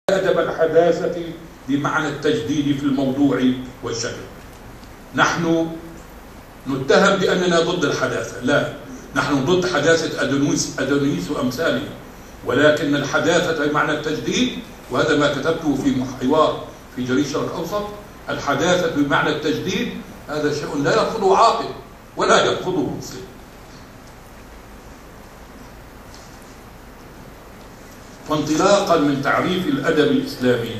أدب الحداثة بمعنى التجديد في الموضوع والشكل. نحن نتهم بأننا ضد الحداثة، لا، نحن ضد حداثة أدونيس وأمثاله، ولكن الحداثة بمعنى التجديد، وهذا ما كتبته في حوار في جريدة الشرق الأوسط. الحداثة بمعنى التجديد هذا شيء لا يرفضه عاقل ولا يرفضه مسلم. فانطلاقا من تعريف الأدب الإسلامي،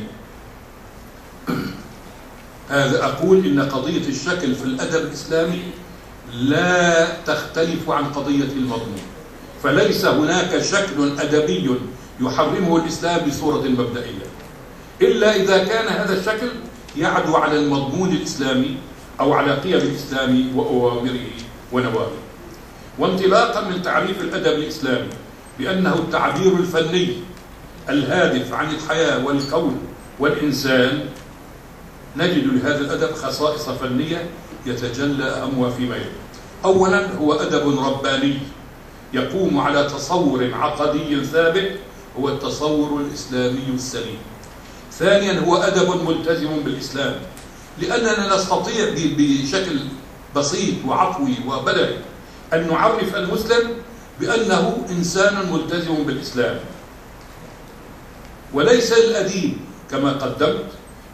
هذا أقول إن قضية الشكل في الأدب الإسلامي لا تختلف عن قضية المضمون، فليس هناك شكل أدبي يحرمه الإسلام بصورة مبدئية، إلا إذا كان هذا الشكل يعدو على المضمون الإسلامي أو على قيم الإسلام وأوامره ونواهيه. وانطلاقا من تعريف الأدب الإسلامي بأنه التعبير الفني الهادف عن الحياة والكون والإنسان، نجد لهذا الأدب خصائص فنية يتجلى أهمها فيما يلي. أولا، هو أدب رباني يقوم على تصور عقدي ثابت هو التصور الإسلامي السليم. ثانيا، هو أدب ملتزم بالإسلام، لأننا نستطيع بشكل بسيط وعفوي وبلغي أن نعرف المسلم بأنه إنسان ملتزم بالإسلام، وليس للأديب كما قدمت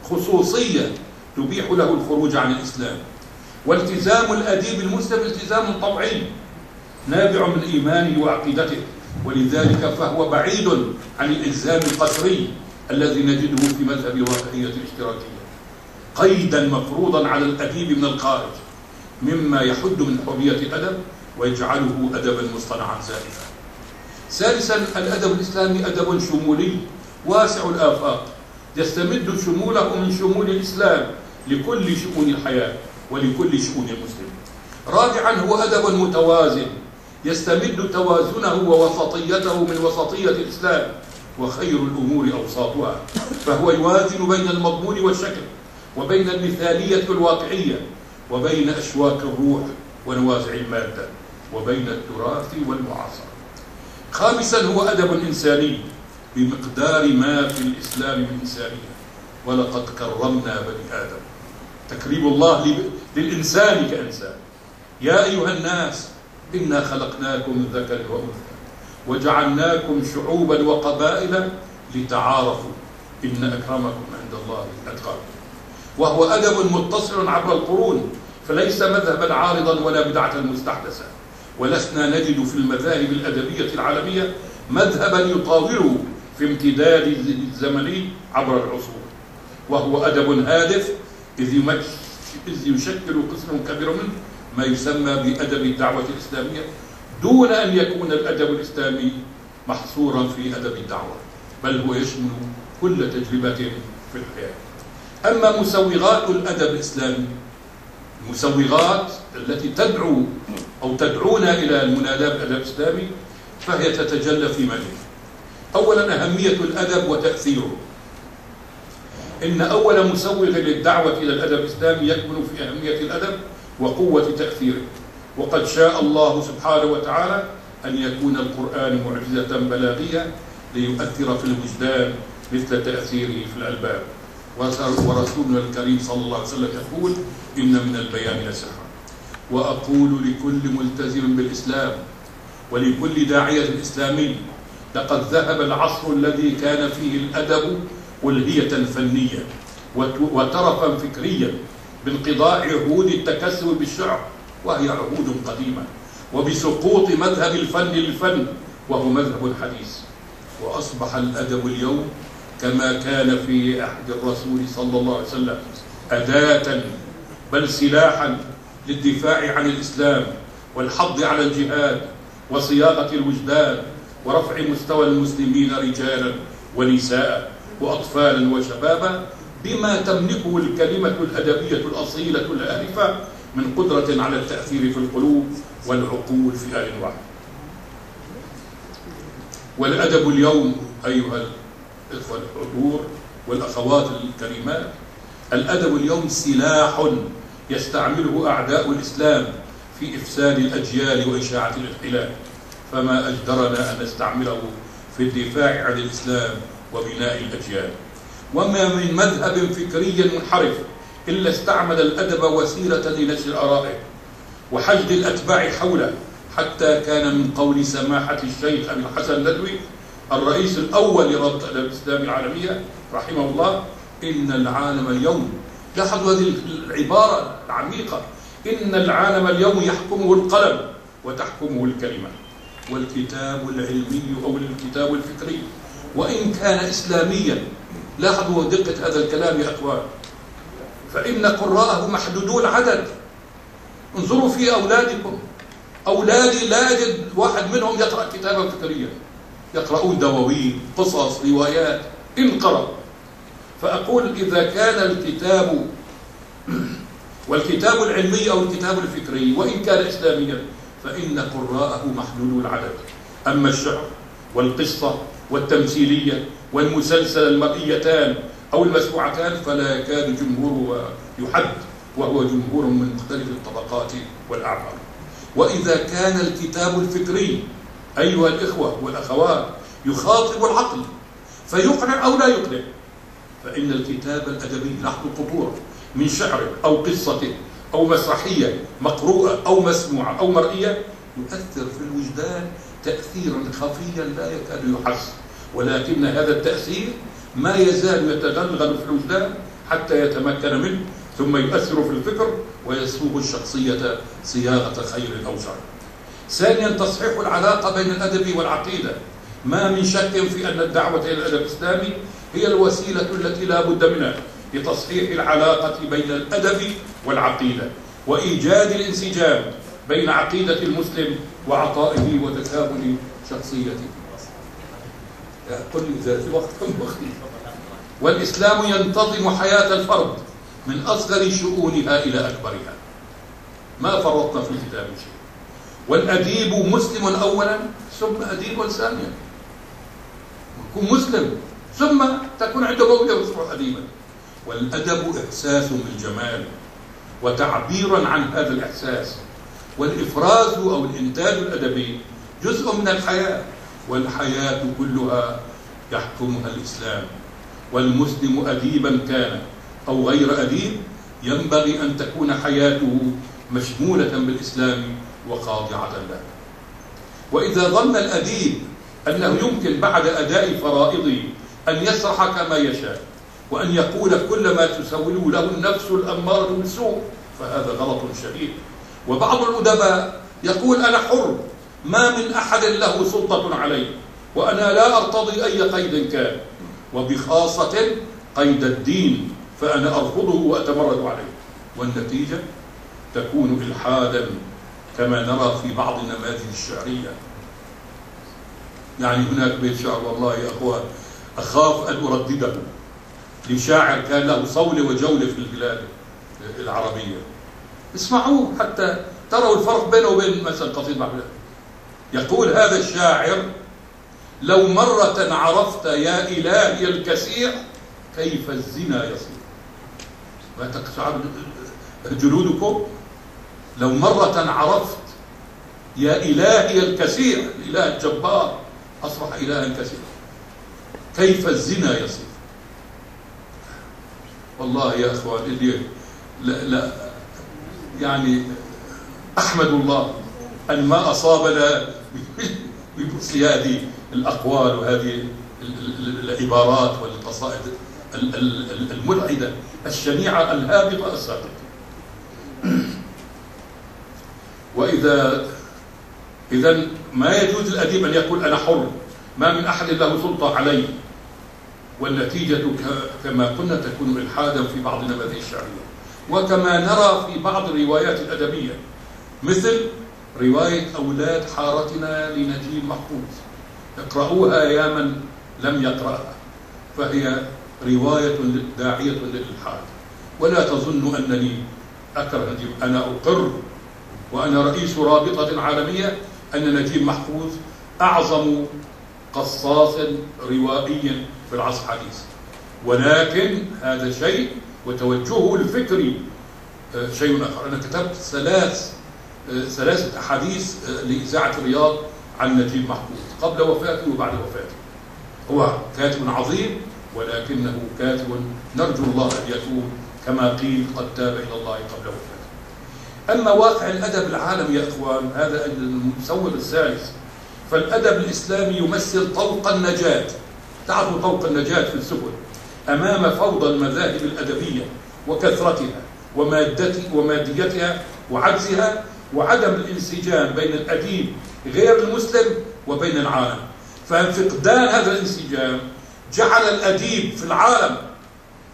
خصوصية تبيح له الخروج عن الإسلام. والتزام الأديب المسلم التزام طبيعي نابع من إيمانه وعقيدته، ولذلك فهو بعيد عن الإلزام القسري الذي نجده في مذهب الواقعية الاشتراكية، قيدا مفروضا على الأديب من الخارج مما يحد من حرية الأدب ويجعله أدبا مصطنعا زائفا. ثالثا، الأدب الإسلامي أدب شمولي واسع الآفاق، يستمد شموله من شمول الإسلام لكل شؤون الحياة ولكل شؤون المسلم. رابعا، هو أدب متوازن يستمد توازنه ووسطيته من وسطية الإسلام، وخير الأمور أوساطها، فهو يوازن بين المضمون والشكل، وبين المثالية والواقعية، وبين أشواك الروح ونوازع المادة، وبين التراث والمعاصرة. خامسا، هو أدب إنساني بمقدار ما في الإسلام من إنسانية، ولقد كرمنا بني آدم، تكريم الله للإنسان كإنسان. يا أيها الناس إنا خلقناكم من ذكر وأنثى وجعلناكم شعوبا وقبائل لتعارفوا إن أكرمكم عند الله أتقاكم. وهو أدب متصل عبر القرون، فليس مذهبا عارضا ولا بدعة مستحدثة، ولسنا نجد في المذاهب الأدبية العالمية مذهبا يطاوله في امتداد الزمني عبر العصور. وهو أدب هادف إذ يشكل قسم كبير منه ما يسمى بأدب الدعوة الإسلامية، دون أن يكون الأدب الإسلامي محصورا في أدب الدعوة، بل هو يشمل كل تجربة في الحياة. أما مسوغات الأدب الإسلامي، المسوغات التي تدعو أو تدعونا إلى المناداة بالأدب الإسلامي، فهي تتجلى في مجال. أولا، أهمية الأدب وتأثيره. إن أول مسوغ للدعوة إلى الأدب الإسلامي يكمن في أهمية الأدب وقوة تأثيره. وقد شاء الله سبحانه وتعالى أن يكون القرآن معجزة بلاغية ليؤثر في الوجدان مثل تأثيره في الألباب. ورسولنا الكريم صلى الله عليه وسلم يقول: إن من البيان لسحرا. وأقول لكل ملتزم بالإسلام ولكل داعية إسلامي: لقد ذهب العصر الذي كان فيه الأدب ألهية فنية وترفا فكريا بانقضاء عهود التكسب بالشعر، وهي عهود قديمة، وبسقوط مذهب الفن للفن وهو مذهب حديث. وأصبح الأدب اليوم كما كان في عهد الرسول صلى الله عليه وسلم أداة بل سلاحا للدفاع عن الإسلام والحض على الجهاد وصياغة الوجدان ورفع مستوى المسلمين رجالا ونساء وأطفالا وشبابا، بما تملكه الكلمة الأدبية الأصيلة الآلفة من قدرة على التأثير في القلوب والعقول في آن واحد. والأدب اليوم أيها الإخوة الحضور والأخوات الكريمات، الأدب اليوم سلاح يستعمله أعداء الإسلام في إفساد الأجيال وإشاعة الانحلال، فما أجدرنا أن نستعمله في الدفاع عن الإسلام وبناء الأجيال. وما من مذهب فكري منحرف إلا استعمل الأدب وسيلة لنشر آرائه وحشد الأتباع حوله، حتى كان من قول سماحة الشيخ أبي الحسن الندوي الرئيس الأول لرابطة الإسلامي العالمية رحمه الله: إن العالم اليوم، لاحظوا هذه العبارة العميقة، إن العالم اليوم يحكمه القلم وتحكمه الكلمة، والكتاب العلمي أو الكتاب الفكري وإن كان إسلاميا، لاحظوا دقة هذا الكلام يا أخوان، فإن قراءه محدودو العدد. انظروا في أولادكم، أولادي لا أجد واحد منهم يقرأ كتابا فكريا، يقرؤون دواوين، قصص، روايات إن قرأ. فأقول إذا كان الكتاب والكتاب العلمي أو الكتاب الفكري وإن كان إسلاميا فإن قراءه محدودو العدد. أما الشعر والقصة والتمثيلية والمسلسل المرئيتان أو المسموعتان فلا يكاد جمهوره يحد، وهو جمهور من مختلف الطبقات والأعمار. وإذا كان الكتاب الفكري أيها الإخوة والأخوات يخاطب العقل فيقنع أو لا يقنع، فإن الكتاب الأدبي لاحظوا خطورة من شعر أو قصة أو مسرحية مقروءة أو مسموعة أو مرئية يؤثر في الوجدان تأثيرا خفيا لا يكاد يحس، ولكن هذا التأثير ما يزال يتغلغل في الوجدان حتى يتمكن منه ثم يؤثر في الفكر ويصوغ الشخصية صياغة خير أو شر. ثانيا، تصحيح العلاقة بين الأدب والعقيدة. ما من شك في أن الدعوة إلى الأدب الإسلامي هي الوسيلة التي لا بد منها لتصحيح العلاقة بين الأدب والعقيدة وإيجاد الانسجام بين عقيدة المسلم وعطائه وتكامل شخصيته. قل ذات وقت مخيف. والإسلام ينتظم حياة الفرد من أصغر شؤونها إلى أكبرها، ما فرطنا في الكتاب شيء. والأديب مسلم أولا ثم أديب ثانيا، يكون مسلم ثم تكون عنده موهبة ويصبح أديبا. والأدب إحساس بالجمال وتعبيرا عن هذا الإحساس، والإفراز أو الإنتاج الأدبي جزء من الحياة، والحياة كلها يحكمها الإسلام. والمسلم أديبا كان أو غير أديب ينبغي أن تكون حياته مشمولة بالإسلام وخاضعة له. وإذا ظن الأديب أنه يمكن بعد أداء فرائضه أن يسرح كما يشاء وأن يقول كل ما تسول له النفس الأمارة بالسوء فهذا غلط شديد. وبعض الأدباء يقول أنا حر، ما من أحد له سلطة علي، وأنا لا أرتضي أي قيد كان، وبخاصة قيد الدين فأنا أرفضه وأتمرد عليه. والنتيجة تكون إلحادا كما نرى في بعض النماذج الشعرية. يعني هناك بيت شعر والله يا أخوان أخاف أن أردده لشاعر كان له صولة وجولة في البلاد العربية، اسمعوه حتى تروا الفرق بينه وبين مثلا قصيدة محمد. يقول هذا الشاعر: لو مرة عرفت يا إلهي الكثير كيف الزنا يصير. ما تقشعر جلودكم؟ لو مرة عرفت يا إلهي الكثير، الإله الجبار أصبح إلها كثيرا، كيف الزنا يصير. والله يا أخوان اللي لا يعني أحمد الله أن ما أصابنا بمثل هذه الأقوال وهذه العبارات والقصائد الملعدة الشنيعة الهابطة الساقطة. إذا ما يجوز الأديب أن يقول أنا حر، ما من أحد له سلطة علي، والنتيجة كما قلنا تكون إلحادا في بعض النماذج الشعرية. وكما نرى في بعض الروايات الأدبية مثل رواية أولاد حارتنا لنجيب محفوظ، اقرأوها يا من لم يقرأها، فهي رواية داعية للإلحاد. ولا تظن أنني أكره نجيب، أنا أقر وأنا رئيس رابطة عالمية أن نجيب محفوظ أعظم قصاص روائي في العصر الحديث، ولكن هذا شيء وتوجهه الفكري شيء آخر. أنا كتبت ثلاثة أحاديث لإذاعة الرياض عن نجيب محفوظ قبل وفاته وبعد وفاته، هو كاتب عظيم، ولكنه كاتب نرجو الله أن يتوب كما قيل قد تاب إلى الله قبل وفاته. أما واقع الأدب العالمي يا إخوان، هذا المسوغ الثالث، فالأدب الإسلامي يمثل طوق النجاة. تعرفوا طوق النجاة في السبل أمام فوضى المذاهب الأدبية وكثرتها وماديتها وعجزها وعدم الانسجام بين الأديب غير المسلم وبين العالم. ففقدان هذا الانسجام جعل الأديب في العالم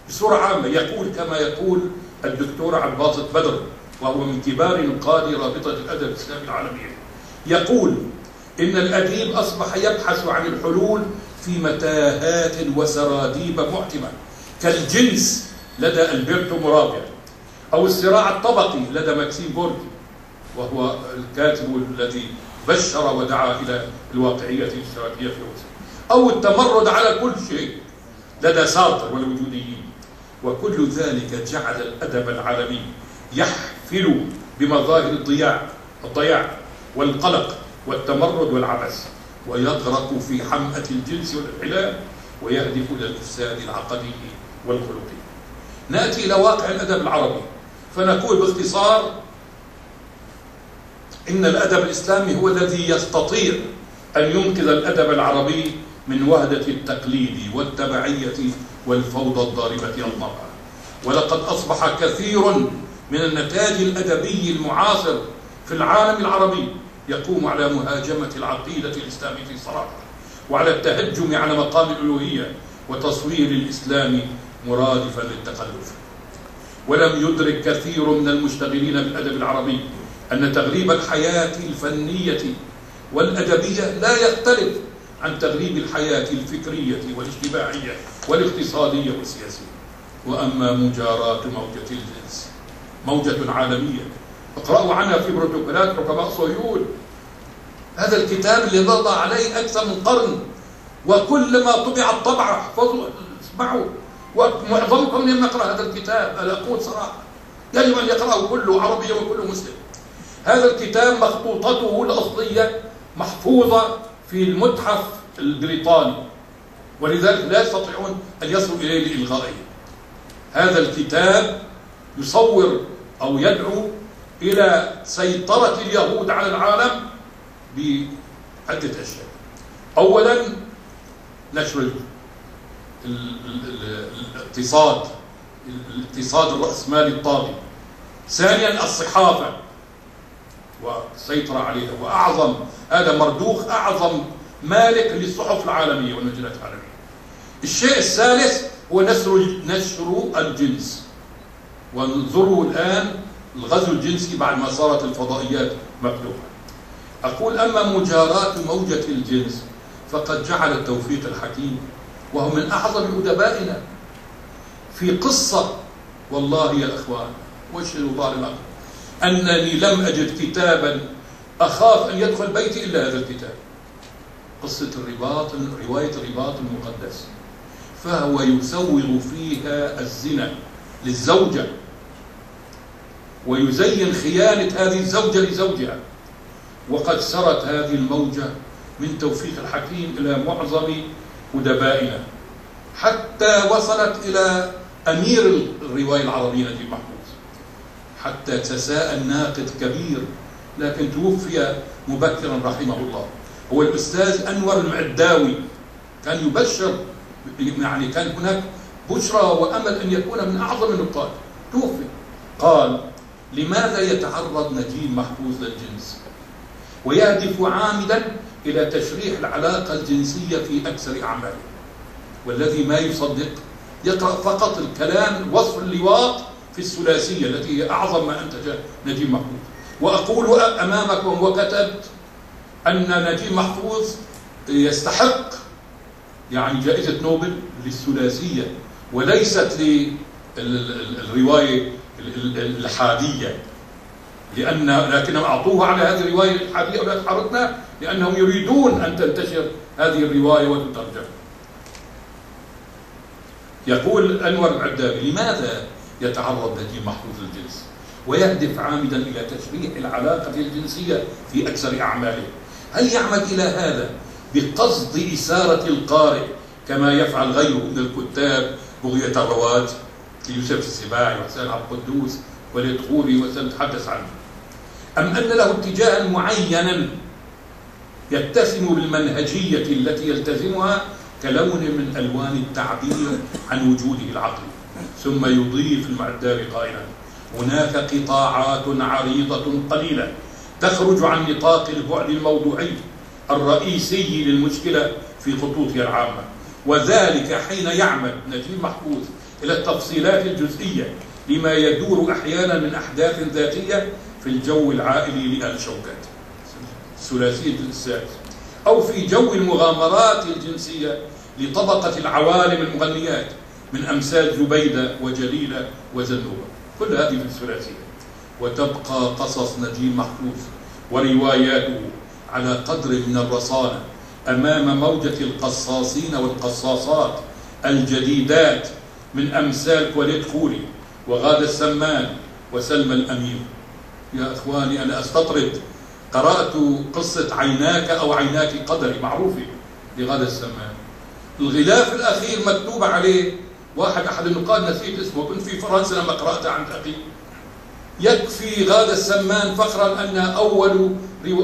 بصورة عامة يقول كما يقول الدكتور عباس بدر، وهو من كبار نقاد رابطة الأدب الإسلامي العالمية، يقول إن الأديب أصبح يبحث عن الحلول في متاهات وسراديب محتمة، كالجنس لدى ألبرتو مورابيا، أو الصراع الطبقي لدى ماكسيم غوركي، وهو الكاتب الذي بشر ودعا إلى الواقعية الاشتراكية في روسيا، أو التمرد على كل شيء لدى سارتر والوجوديين. وكل ذلك جعل الأدب العالمي يحفل بمظاهر الضياع والقلق والتمرد والعبث، ويغرق في حمأة الجنس والانحلال، ويهدف إلى الإفساد العقدي والخلقي. نأتي إلى واقع الأدب العربي فنقول باختصار إن الأدب الإسلامي هو الذي يستطيع أن ينقذ الأدب العربي من وهدة التقليد والتبعية والفوضى الضاربة المرأة. ولقد أصبح كثير من النتاج الأدبي المعاصر في العالم العربي يقوم على مهاجمة العقيدة الإسلامية في صراحة، وعلى التهجم على مقام الألوهية وتصوير الإسلام مرادفا للتخلف. ولم يدرك كثير من المشتغلين بالأدب العربي أن تغريب الحياة الفنية والأدبية لا يختلف عن تغريب الحياة الفكرية والاجتماعية والاقتصادية والسياسية. وأما مجاراة موجة الجنس موجة عالمية اقرأوا عنها في بروتوكولات حكماء صهيون، هذا الكتاب اللي ظل عليه أكثر من قرن، وكل ما طبع الطبعة احفظوا اسمعوا، ومعظمكم لم يقرأ هذا الكتاب، أنا أقول صراحة يجب أن يقرأه كله عربي وكله مسلم. هذا الكتاب مخطوطته الأصلية محفوظة في المتحف البريطاني، ولذلك لا يستطيعون أن يصلوا إليه لإلغائه. هذا الكتاب يصور أو يدعو إلى سيطرة اليهود على العالم بعدة أشياء. أولا نشر الاقتصاد الرأسمالي الطاغي. ثانيا الصحافة والسيطرة عليها، وأعظم هذا مردوخ أعظم مالك للصحف العالمية والمجلات العالمية. الشيء الثالث هو نشر الجنس. وانظروا الآن الغزو الجنسي بعد ما صارت الفضائيات مفتوحة. أقول أما مجاراة موجة الجنس فقد جعل التوفيق الحكيم، وهو من أعظم أدبائنا، في قصة والله يا إخوان واشهد الله لما أنني لم أجد كتابا أخاف أن يدخل بيتي إلا هذا الكتاب، قصة رواية الرباط المقدس. فهو يسوغ فيها الزنا للزوجة، ويزين خيانة هذه الزوجة لزوجها. وقد سرت هذه الموجة من توفيق الحكيم إلى معظم أدبائنا، حتى وصلت إلى أمير الرواية العربية نجيب محفوظ، حتى تساءل ناقد كبير لكن توفي مبكرا رحمه الله، هو الأستاذ أنور المعداوي. كان يبشر، يعني كان هناك بشرى وأمل أن يكون من أعظم النقاد، توفي. قال: لماذا يتعرض نجيب محفوظ للجنس ويهدف عامدا إلى تشريح العلاقة الجنسية في أكثر أعماله؟ والذي ما يصدق يقرأ فقط الكلام وصف اللواط في الثلاثية التي هي أعظم ما أنتج نجيب محفوظ. وأقول أمامكم وكتبت أن نجيب محفوظ يستحق يعني جائزة نوبل للثلاثية وليست للرواية الحادية، لكنهم أعطوها على هذه الرواية الحادية ولا تحركنا لأنهم يريدون أن تنتشر هذه الرواية وتترجم. يقول أنور العدابي: لماذا يتعرض نجيب محفوظ للجنس ويهدف عامدا إلى تشريح العلاقة الجنسية في أكثر أعماله؟ هل يعمد إلى هذا بقصد إثارة القارئ كما يفعل غيره من الكتاب بغية الرواج ليوسف السباعي وحسين د.عبدالقدوس والإدخولي وسنتحدث عنه، أم أن له اتجاها معينا يتسم بالمنهجية التي يلتزمها كلون من ألوان التعبير عن وجوده العقلي، ثم يضيف المعدار قائلا: هناك قطاعات عريضة قليلة تخرج عن نطاق البعد الموضوعي الرئيسي للمشكلة في خطوطها العامة، وذلك حين يعمد نجيب محفوظ إلى التفصيلات الجزئية لما يدور أحيانا من أحداث ذاتية في الجو العائلي لآل شوكات الثلاثي السادس، أو في جو المغامرات الجنسية لطبقة العوالم المغنيات من أمثال زبيدة وجليلة وزنوبة، كل هذه في الثلاثية. وتبقى قصص نجيب محفوظ ورواياته على قدر من الرصانة أمام موجة القصاصين والقصاصات الجديدات من أمثال كوليت خوري وغادة السمان وسلمى الأمير. يا أخواني، أنا أستطرد، قرأت قصة عيناك أو عيناك قدري معروفة لغادة السمان، الغلاف الأخير مكتوب عليه أحد النقاد نسيت اسمه، كنت في فرنسا لما قرأت عند أخي، يكفي غادة السمان فخرا أنها أول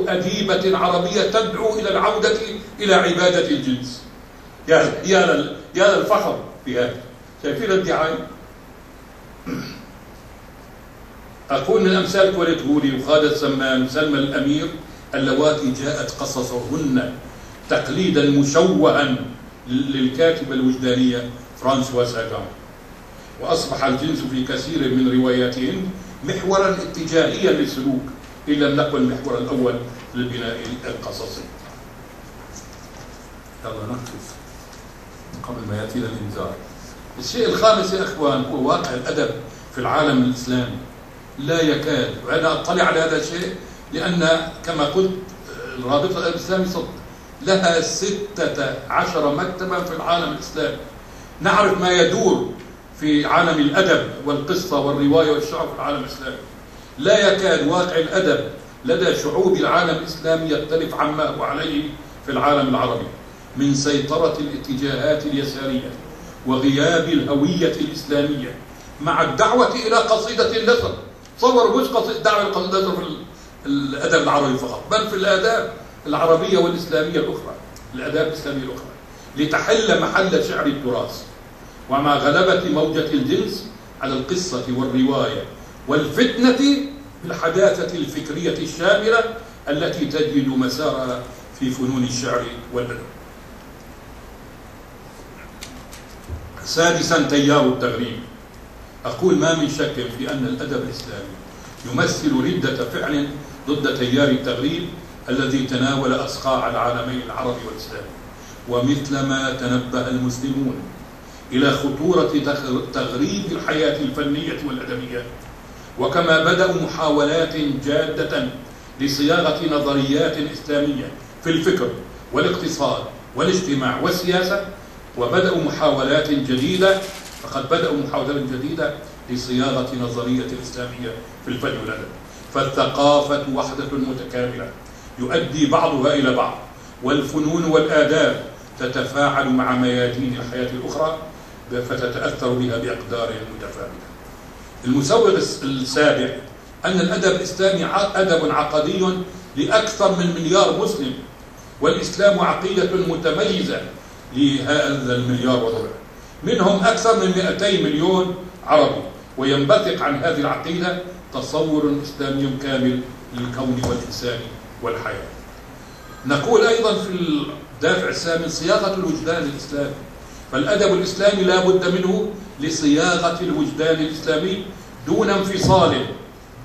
أديبة عربية تدعو إلى العودة إلى عبادة الجنس. يا للفخر في هذا، شايفين الدعاية؟ أقول من أمثال كوليت خوري وغادة السمان وسلمى الأمير اللواتي جاءت قصصهن تقليدا مشوها للكاتبة الوجدانية فرانسوا ساغان، وأصبح الجنس في كثير من رواياتهن محورا اتجاهيا للسلوك، إن لم نقل المحور الأول للبناء القصصي. يلا نقف قبل ما يأتينا الإنذار. الشيء الخامس يا أخوان هو واقع الأدب في العالم الإسلامي. لا يكاد، وأنا أطلع على هذا الشيء لأن كما قلت الرابطة الإسلامي لها 16 مكتبا في العالم الإسلامي، نعرف ما يدور في عالم الأدب والقصة والرواية والشعر في العالم الإسلامي. لا يكاد واقع الأدب لدى شعوب العالم الإسلامي يختلف عما هو عليه في العالم العربي من سيطرة الاتجاهات اليسارية وغياب الهوية الإسلامية مع الدعوة إلى قصيدة النثر. تصور مش دعوة القصيدة النثر في الأدب العربي فقط، بل في الآداب العربية والإسلامية الأخرى، الآداب الإسلامية الأخرى، لتحل محل شعر التراث. ومع غلبة موجة الجنس على القصة والرواية والفتنة بالحداثة الفكرية الشاملة التي تجد مسارها في فنون الشعر والأدب. سادسا، تيار التغريب. أقول ما من شك في أن الأدب الإسلامي يمثل ردة فعل ضد تيار التغريب الذي تناول أصقاع العالمين العربي والإسلامي. ومثلما تنبه المسلمون إلى خطورة تغريب الحياة الفنية والأدبية، وكما بدأوا محاولات جادة لصياغة نظريات إسلامية في الفكر والاقتصاد والاجتماع والسياسة، وبدأوا محاولات جديدة، فقد بدأوا محاولات جديدة لصياغة نظرية إسلامية في الفن والأدب. فالثقافة وحدة متكاملة يؤدي بعضها إلى بعض، والفنون والآداب تتفاعل مع ميادين الحياة الأخرى فتتأثر بها بأقدار متفاوتة. المسوغ السابع أن الأدب الإسلامي أدب عقدي لأكثر من مليار مسلم، والإسلام عقيدة متميزة لهذا المليار وربع، منهم أكثر من 200 مليون عربي، وينبثق عن هذه العقيدة تصور إسلامي كامل للكون والإنسان والحياة. نقول أيضا في الدافع الثامن صياغة الوجدان الإسلامي، فالأدب الإسلامي لا بد منه لصياغة الوجدان الإسلامي دون انفصال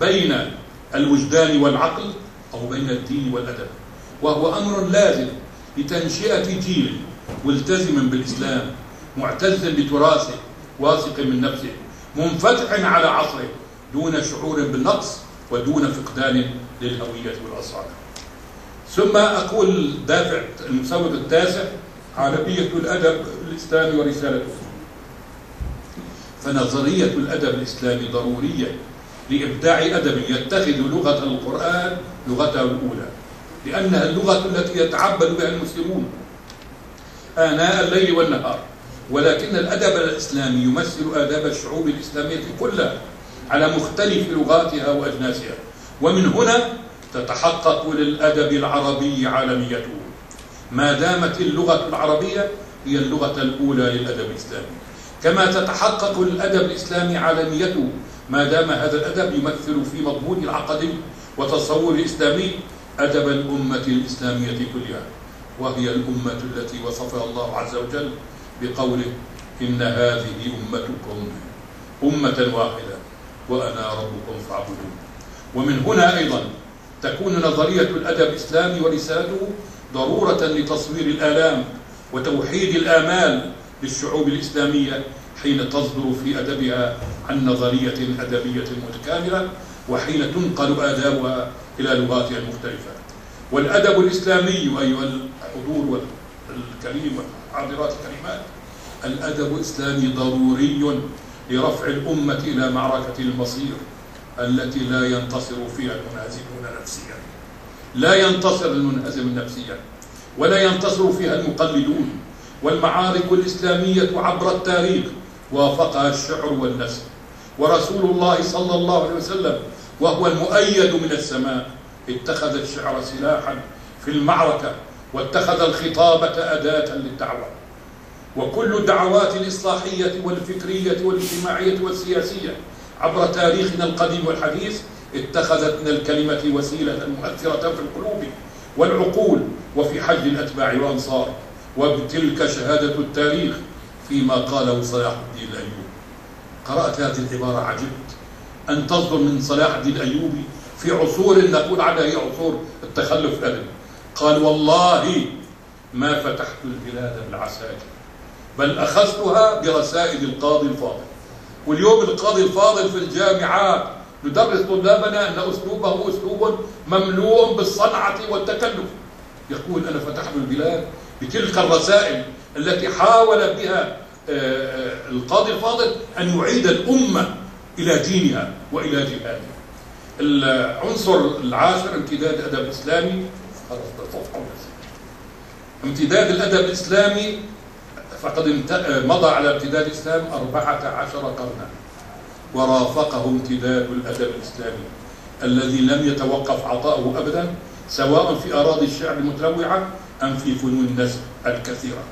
بين الوجدان والعقل أو بين الدين والأدب، وهو أمر لازم لتنشئة جيل ملتزم بالإسلام معتز بتراثه واثق من نفسه منفتح على عصره دون شعور بالنقص ودون فقدان للهوية والأصالة. ثم أقول دافع المسوغ التاسع عالمية الأدب الإسلامي ورسالته. فنظرية الأدب الإسلامي ضرورية لإبداع أدب يتخذ لغة القرآن لغته الأولى، لأنها اللغة التي يتعبد بها المسلمون. آناء الليل والنهار، ولكن الأدب الإسلامي يمثل آداب الشعوب الإسلامية كلها على مختلف لغاتها وأجناسها، ومن هنا تتحقق للأدب العربي عالميته، ما دامت اللغة العربية هي اللغة الأولى للأدب الإسلامي، كما تتحقق للأدب الإسلامي عالميته ما دام هذا الأدب يمثل في مضمون العقدي وتصور الإسلامي أدب الأمة الإسلامية كلها، وهي الأمة التي وصفها الله عز وجل بقوله: إن هذه أمتكم أمة واحدة وأنا ربكم فاعبدون. ومن هنا أيضا تكون نظرية الأدب الإسلامي ورسالته ضرورة لتصوير الآلام وتوحيد الآمال للشعوب الإسلامية حين تصدر في أدبها عن نظرية أدبية متكاملة، وحين تنقل آدابها إلى لغاتها المختلفة. والأدب الإسلامي أيها الحضور والكريم والحاضرات الكريمات، الأدب الإسلامي ضروري لرفع الأمة إلى معركة المصير التي لا ينتصر فيها المنهزمون نفسيا، لا ينتصر المنهزم نفسيا، ولا ينتصر فيها المقلدون. والمعارك الإسلامية عبر التاريخ وافقها الشعر والنثر، ورسول الله صلى الله عليه وسلم وهو المؤيد من السماء اتخذ الشعر سلاحا في المعركة، واتخذ الخطابة أداة للدعوة. وكل الدعوات الإصلاحية والفكرية والاجتماعية والسياسية عبر تاريخنا القديم والحديث اتخذت من الكلمة وسيلة مؤثرة في القلوب والعقول وفي حج الأتباع والأنصار. وبتلك شهادة التاريخ فيما قاله صلاح الدين الأيوبي. قرأت هذه العبارة عجبت أن تصدر من صلاح الدين الأيوبي في عصور نقول عنها هي عصور التخلف الأدبي. قال: والله ما فتحت البلاد بالعساكر، بل أخذتها برسائل القاضي الفاضل. واليوم القاضي الفاضل في الجامعات ندرس طلابنا أن أسلوبه أسلوب مملوء بالصنعة والتكلف. يقول: أنا فتحت البلاد بتلك الرسائل التي حاول بها القاضي الفاضل أن يعيد الأمة إلى دينها وإلى جهادها. العنصر العاشر امتداد الأدب الإسلامي. امتداد الأدب الإسلامي فقد مضى على امتداد الإسلام 14 قرنا، ورافقه امتداد الأدب الإسلامي الذي لم يتوقف عطاؤه أبدا، سواء في أراضي الشعر المتنوعة أم في فنون النثر الكثيرة.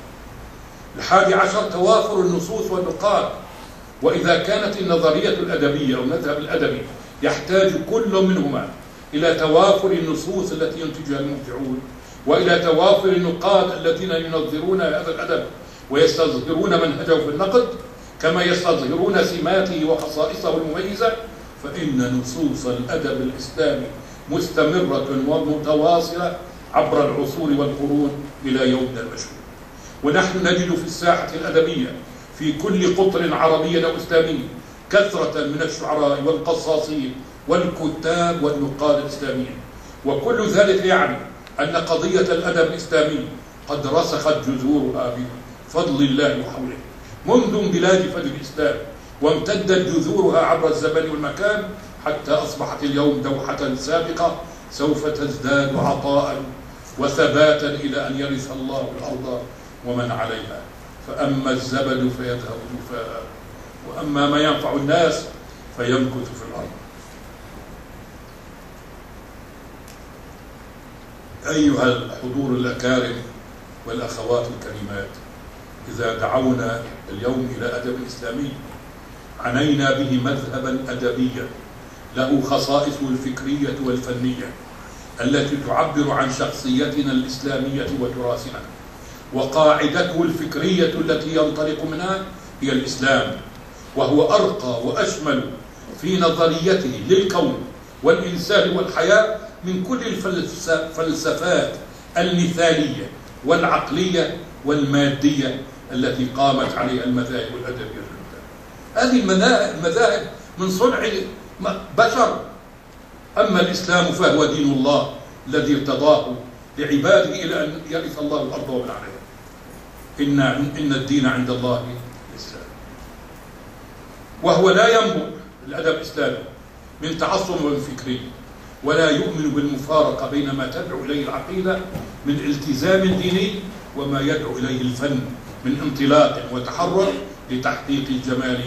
11 توافر النصوص والنقاد. وإذا كانت النظرية الأدبية أو المذهب الأدبي يحتاج كل منهما إلى توافر النصوص التي ينتجها المبدعون، وإلى توافر النقاد الذين ينظرون هذا الأدب ويستظهرون منهجه في النقد كما يستظهرون سماته وخصائصه المميزة، فإن نصوص الأدب الإسلامي مستمرة ومتواصلة عبر العصور والقرون إلى يومنا المشهور. ونحن نجد في الساحة الأدبية في كل قطر عربي أو إسلامي كثرة من الشعراء والقصاصين والكتاب والنقاد الإسلاميين، وكل ذلك يعني أن قضية الأدب الإسلامي قد رسخت جذورها بفضل الله وحوله منذ بلاد فجر الإسلام، وامتدت جذورها عبر الزمن والمكان حتى أصبحت اليوم دوحة سابقة سوف تزداد عطاء وثباتا إلى أن يرث الله الأرض ومن عليها. فأما الزبد فيذهب جفاء، وأما ما ينفع الناس فيمكث في الأرض. أيها الحضور الأكارم والأخوات الكريمات، إذا دعونا اليوم إلى أدب إسلامي عنينا به مذهبا أدبيا له خصائصه الفكرية والفنية التي تعبر عن شخصيتنا الإسلامية وتراثنا، وقاعدته الفكرية التي ينطلق منها هي الإسلام، وهو أرقى وأشمل في نظريته للكون والإنسان والحياة من كل الفلسفات المثالية والعقلية والمادية التي قامت عليها المذاهب الأدبية. هذه المذاهب من صنع بشر، أما الإسلام فهو دين الله الذي ارتضاه لعباده إلى أن يرث الله الأرض ومن عليها. إن الدين عند الله الإسلام. وهو لا ينبع الأدب الإسلامي من تعصب فكري، ولا يؤمن بالمفارقة بين ما تدعو إليه العقيدة من التزام ديني وما يدعو إليه الفن من انطلاق وتحرك لتحقيق جمال